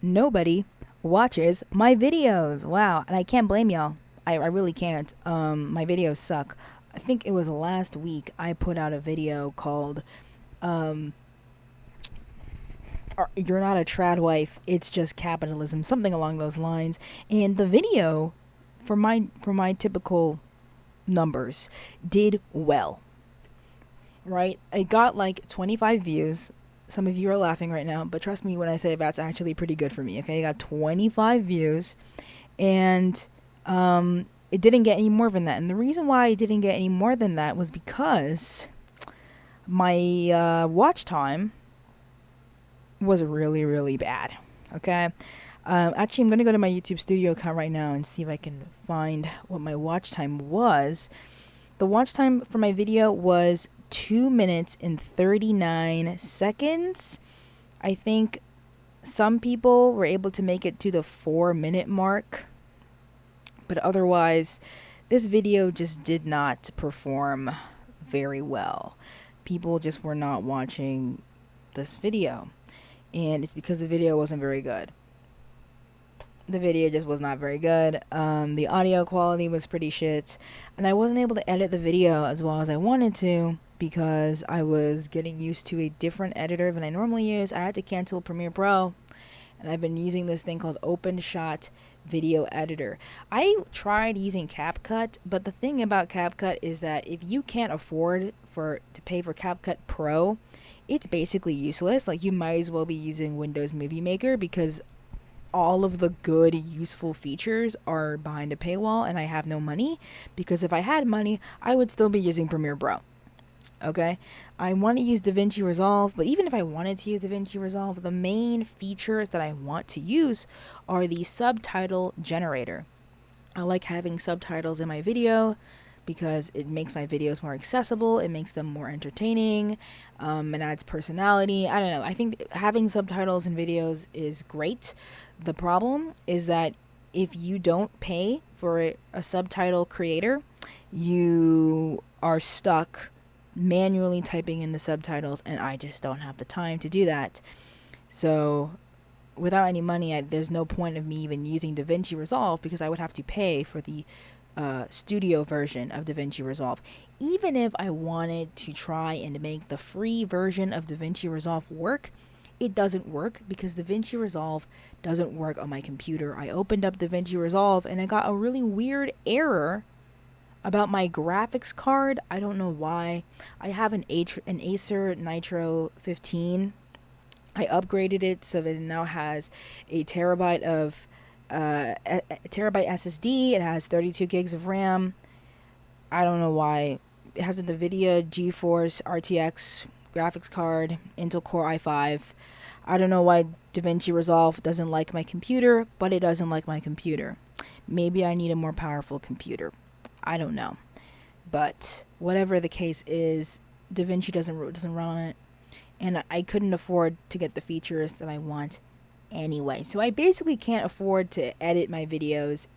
nobody watches my videos. Wow. And I can't blame y'all. I really can't. My videos suck. I think it was last week I put out a video called um, You're Not a Trad Wife, It's Just Capitalism, something along those lines. And the video, for my typical numbers, did well. Right? It got like 25 views. Some of you are laughing right now, but trust me when I say that's actually pretty good for me. Okay, I got 25 views, and it didn't get any more than that. And the reason why it didn't get any more than that was because my watch time was really, really bad. Okay, actually, I'm gonna go to my YouTube Studio account right now and see if I can find what my watch time was. The watch time for my video was 2 minutes and 39 seconds. I think some people were able to make it to the 4-minute mark, but otherwise, this video just did not perform very well. People just were not watching this video, and it's because the video wasn't very good. The video just was not very good. The audio quality was pretty shit, and I wasn't able to edit the video as well as I wanted to because I was getting used to a different editor than I normally use. I had to cancel Premiere Pro, and I've been using this thing called OpenShot Video Editor. I tried using CapCut, but the thing about CapCut is that if you can't afford to pay for CapCut Pro, it's basically useless. Like, you might as well be using Windows Movie Maker because all of the good, useful features are behind a paywall, and I have no money, because if I had money, I would still be using Premiere Pro. Okay? I want to use DaVinci Resolve, but even if I wanted to use DaVinci Resolve, the main features that I want to use are the subtitle generator. I like having subtitles in my video because it makes my videos more accessible, it makes them more entertaining, it adds personality. I don't know. I think having subtitles in videos is great. The problem is that if you don't pay for a subtitle creator, you are stuck manually typing in the subtitles, and I just don't have the time to do that. So without any money, there's no point of me even using DaVinci Resolve because I would have to pay for the studio version of DaVinci Resolve. Even if I wanted to try and make the free version of DaVinci Resolve work, it doesn't work because DaVinci Resolve doesn't work on my computer. I opened up DaVinci Resolve and I got a really weird error about my graphics card. I don't know why. I have an Acer Nitro 15. I upgraded it so that it now has a terabyte SSD. It has 32 gigs of RAM. I don't know why. It has a NVIDIA GeForce RTX graphics card, Intel Core i5. I don't know why DaVinci Resolve doesn't like my computer, but it doesn't like my computer. Maybe I need a more powerful computer. I don't know. But whatever the case is, DaVinci doesn't run on it, and I couldn't afford to get the features that I want anyway. So I basically can't afford to edit my videos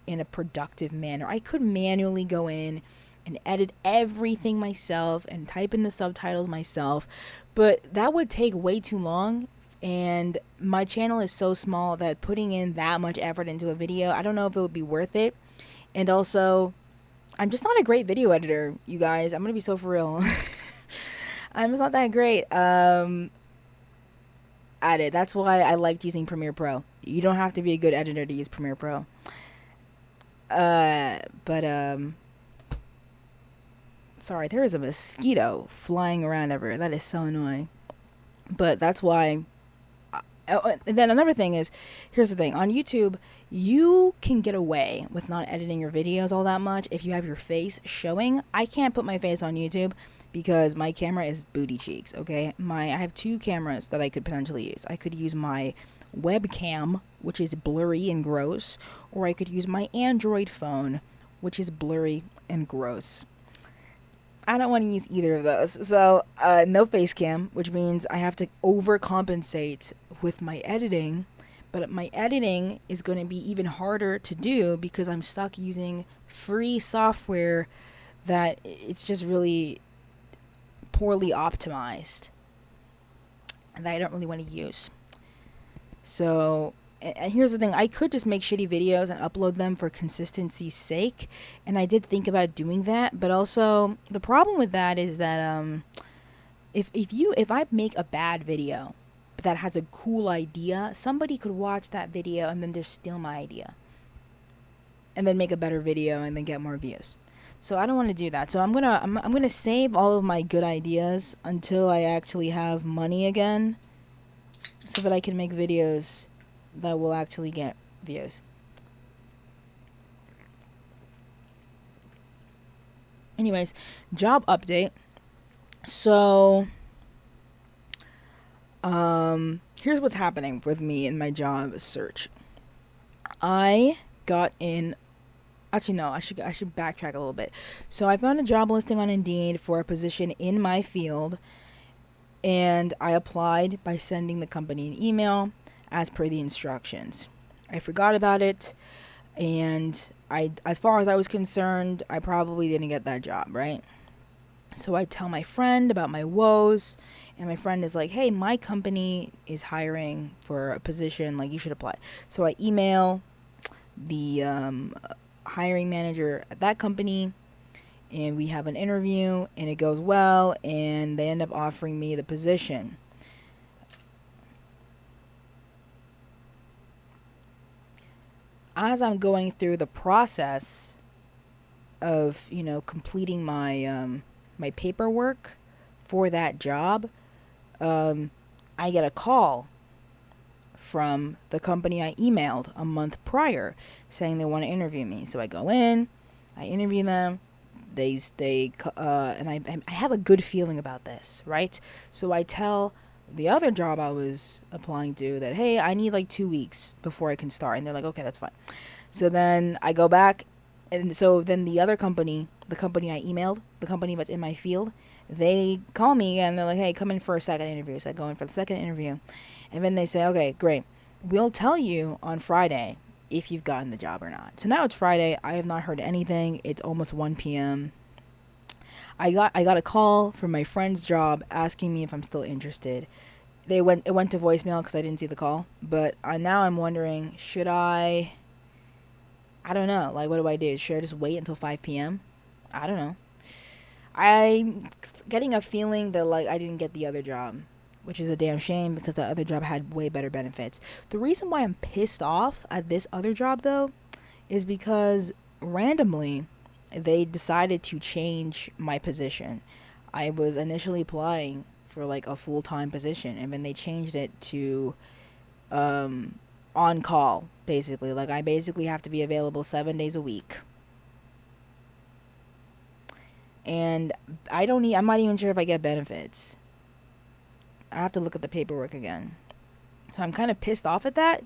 in a productive manner. I could manually go in and edit everything myself and type in the subtitles myself, but that would take way too long, and my channel is so small that putting in that much effort into a video, I don't know if it would be worth it. And also, I'm just not a great video editor, you guys. I'm gonna be so for real. I'm just not that great at it. That's why I liked using Premiere Pro. You don't have to be a good editor to use Premiere Pro. Sorry, there is a mosquito flying around everywhere. That is so annoying. But that's why. And then another thing is, here's the thing. On YouTube, you can get away with not editing your videos all that much if you have your face showing. I can't put my face on YouTube because my camera is booty cheeks, okay? I have two cameras that I could potentially use. I could use my webcam, which is blurry and gross, or I could use my Android phone, which is blurry and gross. I don't want to use either of those. So, no face cam, which means I have to overcompensate with my editing. But my editing is going to be even harder to do because I'm stuck using free software that it's just really poorly optimized and that I don't really want to use. So, and here's the thing, I could just make shitty videos and upload them for consistency's sake, and I did think about doing that, but also the problem with that is that if I make a bad video but that has a cool idea, somebody could watch that video and then just steal my idea and then make a better video and then get more views. So I don't want to do that. So I'm gonna save all of my good ideas until I actually have money again, so that I can make videos that will actually get views. Anyways, job update. So, here's what's happening with me in my job search. I got in. Actually, no. I should backtrack a little bit. So I found a job listing on Indeed for a position in my field, and I applied by sending the company an email as per the instructions. I forgot about it, and as far as I was concerned, I probably didn't get that job, right? So I tell my friend about my woes, and my friend is like, hey, my company is hiring for a position, like, you should apply. So I email the hiring manager at that company, and we have an interview, and it goes well, and they end up offering me the position. As I'm going through the process of, completing my my paperwork for that job, I get a call from the company I emailed a month prior saying they want to interview me. So I go in, I interview them. And I have a good feeling about this, right? So I tell the other job I was applying to that, hey, I need like 2 weeks before I can start. And they're like, okay, that's fine. So then I go back, and so then the other company, the company I emailed, the company that's in my field, they call me and they're like, hey, come in for a second interview. So I go in for the second interview, and then they say, okay, great, we'll tell you on Friday if you've gotten the job or not. So now it's Friday. I have not heard anything. It's almost 1 p.m. I got a call from my friend's job asking me if I'm still interested. It went to voicemail because I didn't see the call. But now I'm wondering, should I don't know. Like, what do I do? Should I just wait until 5 p.m.? I don't know. I'm getting a feeling that, like, I didn't get the other job, which is a damn shame because the other job had way better benefits. The reason why I'm pissed off at this other job, though, is because randomly they decided to change my position. I was initially applying for like a full-time position, and then they changed it to on call, basically. Like, I basically have to be available 7 days a week. And I'm not even sure if I get benefits. I have to look at the paperwork again. So I'm kind of pissed off at that.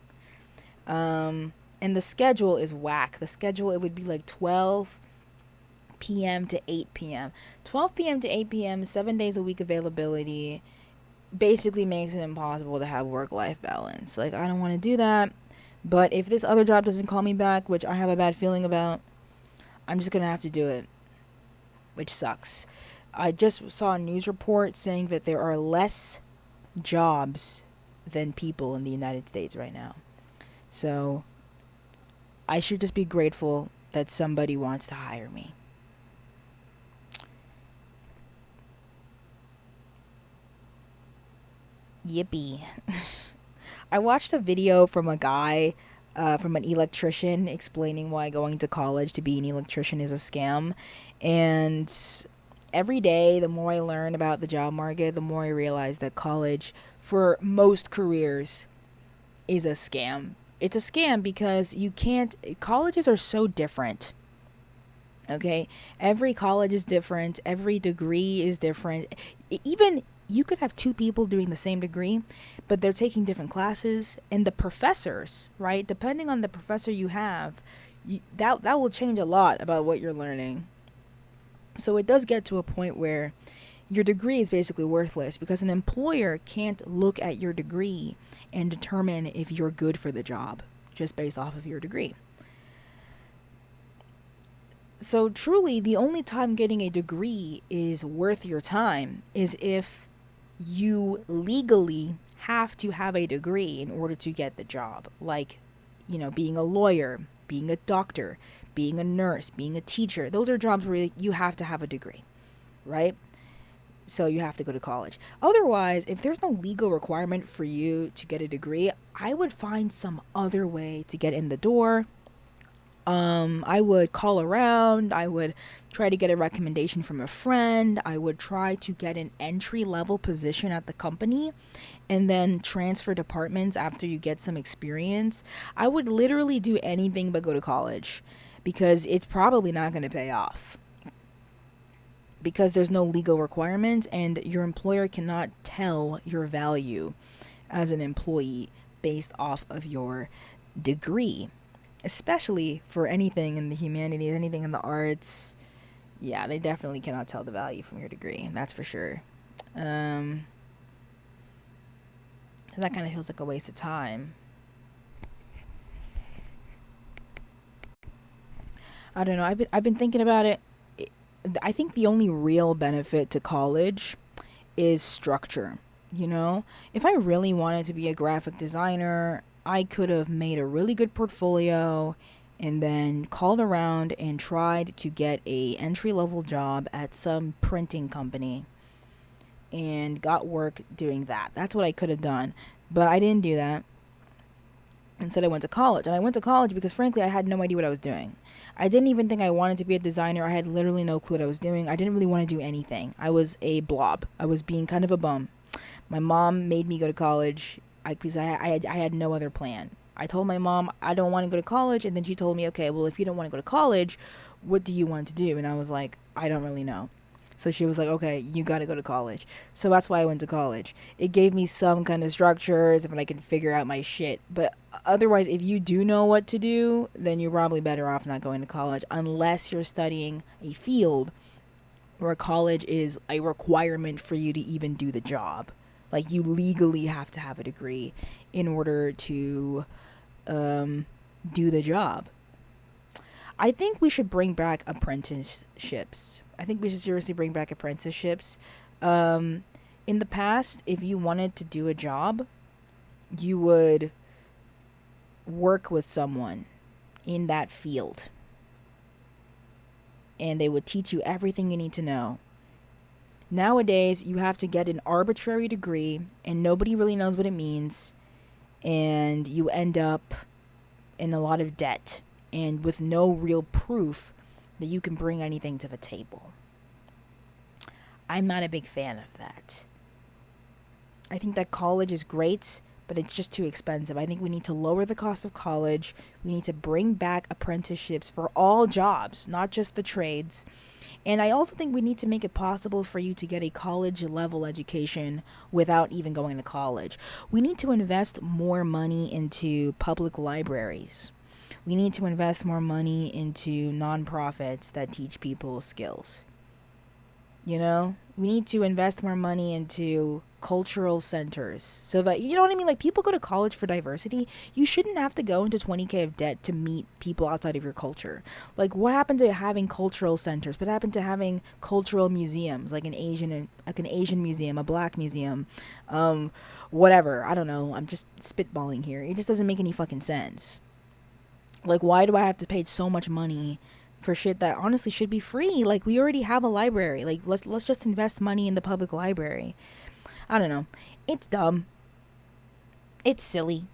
And the schedule is whack. The schedule, it would be like 12 p.m. to 8 p.m. 12 p.m. to 8 p.m., 7 days a week availability, basically makes it impossible to have work-life balance. Like, I don't want to do that. But if this other job doesn't call me back, which I have a bad feeling about, I'm just going to have to do it, which sucks. I just saw a news report saying that there are less jobs than people in the United States right now. So I should just be grateful that somebody wants to hire me. Yippee. I watched a video from a guy, from an electrician, explaining why going to college to be an electrician is a scam. And every day, the more I learn about the job market, the more I realize that college, for most careers, is a scam. It's a scam because colleges are so different. Okay? Every college is different. Every degree is different. Even you could have two people doing the same degree, but they're taking different classes. And the professors, right? Depending on the professor you have, that will change a lot about what you're learning. So it does get to a point where your degree is basically worthless because an employer can't look at your degree and determine if you're good for the job just based off of your degree. So truly, the only time getting a degree is worth your time is if you legally have to have a degree in order to get the job. Like, being a lawyer, being a doctor, being a nurse, being a teacher. Those are jobs where you have to have a degree, right? So you have to go to college. Otherwise, if there's no legal requirement for you to get a degree, I would find some other way to get in the door. I would call around. I would try to get a recommendation from a friend. I would try to get an entry-level position at the company and then transfer departments after you get some experience. I would literally do anything but go to college because it's probably not going to pay off. Because there's no legal requirement and your employer cannot tell your value as an employee based off of your degree. Especially for anything in the humanities, anything in the arts. Yeah, they definitely cannot tell the value from your degree. That's for sure. So that kind of feels like a waste of time. I don't know. I've been thinking about it. I think the only real benefit to college is structure. If I really wanted to be a graphic designer, I could have made a really good portfolio and then called around and tried to get a entry-level job at some printing company and got work doing that. That's what I could have done. But I didn't do that. Instead, I went to college. And I went to college because, frankly, I had no idea what I was doing. I didn't even think I wanted to be a designer. I had literally no clue what I was doing. I didn't really want to do anything. I was a blob. I was being kind of a bum. My mom made me go to college because I had no other plan. I told my mom I don't want to go to college, and then she told me, okay, well, if you don't want to go to college, what do you want to do? And I was like, I don't really know. So she was like, okay, you got to go to college. So that's why I went to college. It gave me some kind of structures if I could figure out my shit. But otherwise, if you do know what to do, then you're probably better off not going to college unless you're studying a field where college is a requirement for you to even do the job. Like, you legally have to have a degree in order to do the job. I think we should bring back apprenticeships. I think we should seriously bring back apprenticeships. In the past, if you wanted to do a job, you would work with someone in that field. And they would teach you everything you need to know. Nowadays, you have to get an arbitrary degree, and nobody really knows what it means, and you end up in a lot of debt, and with no real proof that you can bring anything to the table. I'm not a big fan of that. I think that college is great, but it's just too expensive. I think we need to lower the cost of college. We need to bring back apprenticeships for all jobs, not just the trades. And I also think we need to make it possible for you to get a college-level education without even going to college. We need to invest more money into public libraries. We need to invest more money into nonprofits that teach people skills. We need to invest more money into cultural centers. So that, you know what I mean? Like, people go to college for diversity. You shouldn't have to go into $20,000 of debt to meet people outside of your culture. Like, what happened to having cultural centers? What happened to having cultural museums, like an Asian museum, a black museum, whatever? I don't know. I'm just spitballing here. It just doesn't make any fucking sense. Like, why do I have to pay so much money for shit that honestly should be free? Like, we already have a library. Like, let's just invest money in the public library. I don't know. It's dumb. It's silly.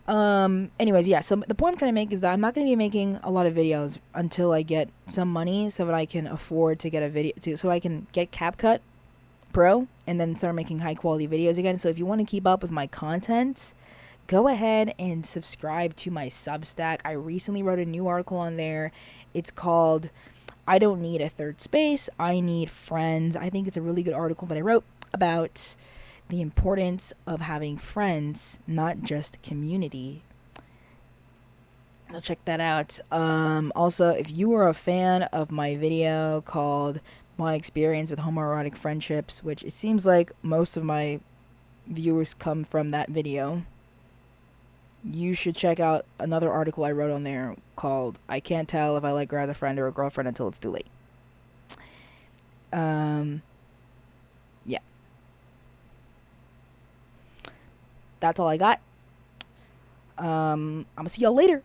Anyways, yeah, so the point I'm trying to make is that I'm not going to be making a lot of videos until I get some money so that I can afford to get a video, so I can get CapCut Pro and then start making high quality videos again. So if you want to keep up with my content, go ahead and subscribe to my Substack. I recently wrote a new article on there. It's called I Don't Need a Third Space, I Need Friends. I think it's a really good article that I wrote about the importance of having friends, not just community. I'll check that out. Also, if you are a fan of my video called My Experience with Homoerotic Friendships, which it seems like most of my viewers come from that video, you should check out another article I wrote on there called I Can't Tell If I Like Her as a Friend or a Girlfriend Until It's Too Late. Yeah. that's all I got. I'm gonna see y'all later.